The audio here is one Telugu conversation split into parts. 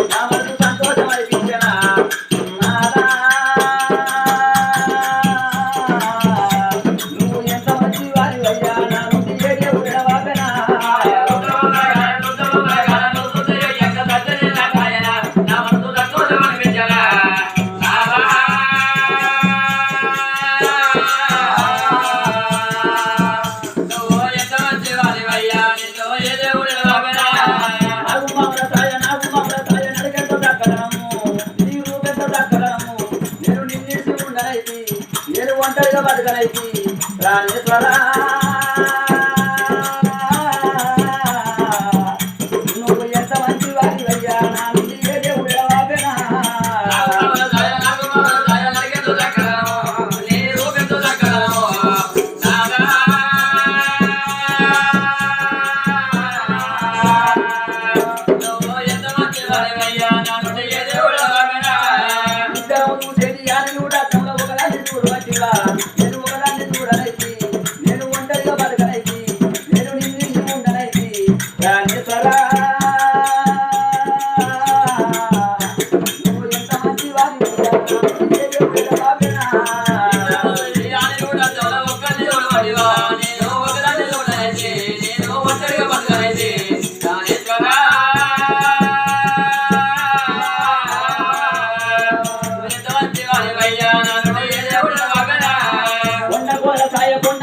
నా మనసు సంతోషం అనిపించనా నువ్వు ఎంత మంచి వారి అయ్యా నా నుండి ఏ దేవుడు ఎడబాపెనా ఒంటరిగా బతకనైతి రాణేశ్వరా నువ్వు ఎంత మంచి వారి అయ్యా నా నుండి ఏ దేవుడు ఎడబాపెనా ఇద్దరం చూసేది యాని కూడా తమలో ఒకదాన్ని చూడవచ్చివా నేను ఒకదాన్ని చూడనైతి నేను ఒంటరిగా బతకనైతి నేను నిన్ను ఉండనైతి రాణేశ్వరా నువ్వు ఎంత మంచి వారి ఏ దేవుడు ఎడబాపెనా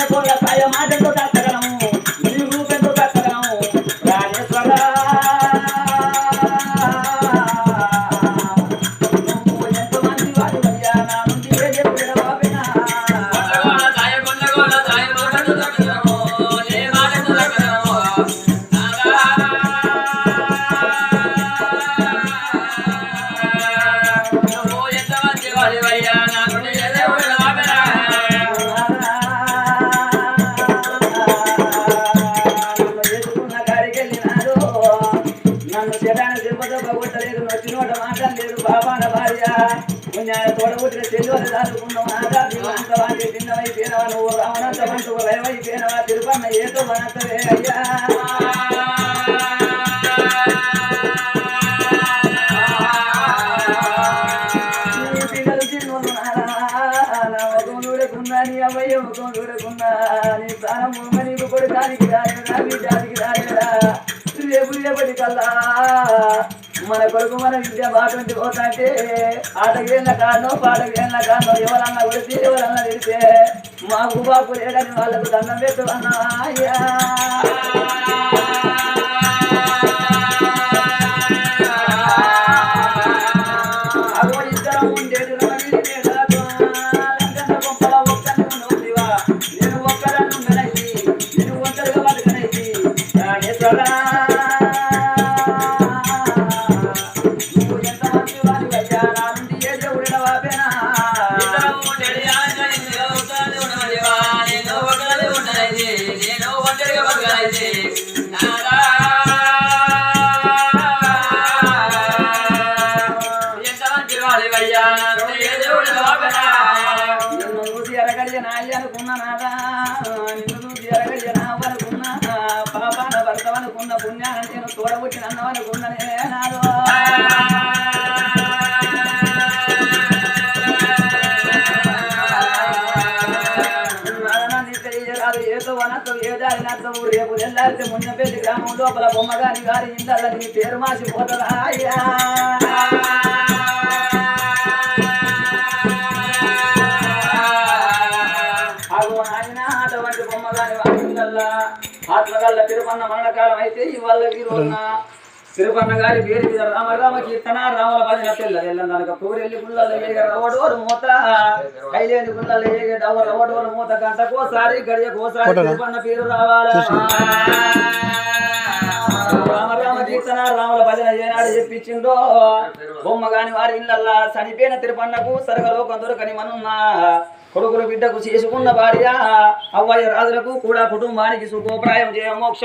కొండ సాయ మాటతో దక్కగలము నీ రూపంతో దక్కగలము రాజేశ్వరా నువ్వు ఎంత మంచి వాడు అయ్యా నా నుండి ఏ దేవుడు ఎడబాపెనా నన్ను చెడాన్ని దెబ్బతో పోగొట్టలేదు నచ్చినోట మాట్లాడలేదు బాబాన భార్య పుణ్యాల తోడబుట్టిన చెల్లువని దాచుకున్నావు నాదా అంత వాటి తిన్నవైపోయినవా నువ్వు రావణంత వంటకు భయమైపోయినవా తిరుపన్న ఏదో వనత్తవే అయ్యా పిల్లలు చిన్నోళ్ళు నా ముఖం చూడకున్నా నీ అవ్వయ్య ముఖం చూడకున్నా నీ స్థానం నీకు కొడుకానికి రాయడా నీ జాతికి రాయడా రేపటి కల్లా మన కొడుకు మన విద్య బాగుంటి పోతాంటే ఆటకేళ్ళ కారణం పాటకేళ్ళ కారణం ఎవరన్నా కొడితే ఎవరన్నా తిడితే మాకు బాపు లేడని వాళ్ళకు దండం పెట్టమన్నా అయ్యా అగో ఇద్దరం ఉండేది నేను ఒక్కదాన్ని ఉండనైతి నేను ఒంటరిగా బతకనైతి రాణేశ్వరా నిన్ను చూసి ఎరగడియ నాయి అనుకున్నా నాదా నిన్ను చూసి ఎరగడియ నావనుకున్నా పాపాన భర్తవనుకున్న పుణ్యాన్ని నేను తోడబుట్టి నన్నవనుకున్ననే నాదో ఏదో వనతో ఏదారినతో రేపు ఎల్లారితే మున్నపల్లి గ్రామం లోపల బొమ్మగాని గారి ఇందల్ల నీ పేరు మాసిపోతుందా అయ్యా అగో నాయన అటువంటి బొమ్మగాని వారి ఇందల్లా ఆత్మగల్ల తిరుపన్న మరణకాలం అయితే ఇవాళ వీరున్న తిరుపన్న గారి పేరు మీద రామ కీర్తన రాముల భజన తెల్లదెల్లందనక పూరెల్లి గుళ్ళల్లో ఏగ రవడోరు మూత కైలేని గుళ్ళల్లో ఏగ రవడోరు మూత గంటకోసారి గడియకోసారి తిరుపన్న పేరు రావాల రామ కీర్తన రాముల భజన ఏనాడు చెప్పించిందో బొమ్మగాని వారి ఇళ్ళల్లా చనిపోయిన తిరుపన్నకు సరగలోకం దొరకని మనున్నా కొడుకులు బిడ్డకు చేసుకున్న భార్య అవ్వయ్య రాజులకు కూడా కుటుంబానికి సుఖోప్రాయం చేయ మోక్ష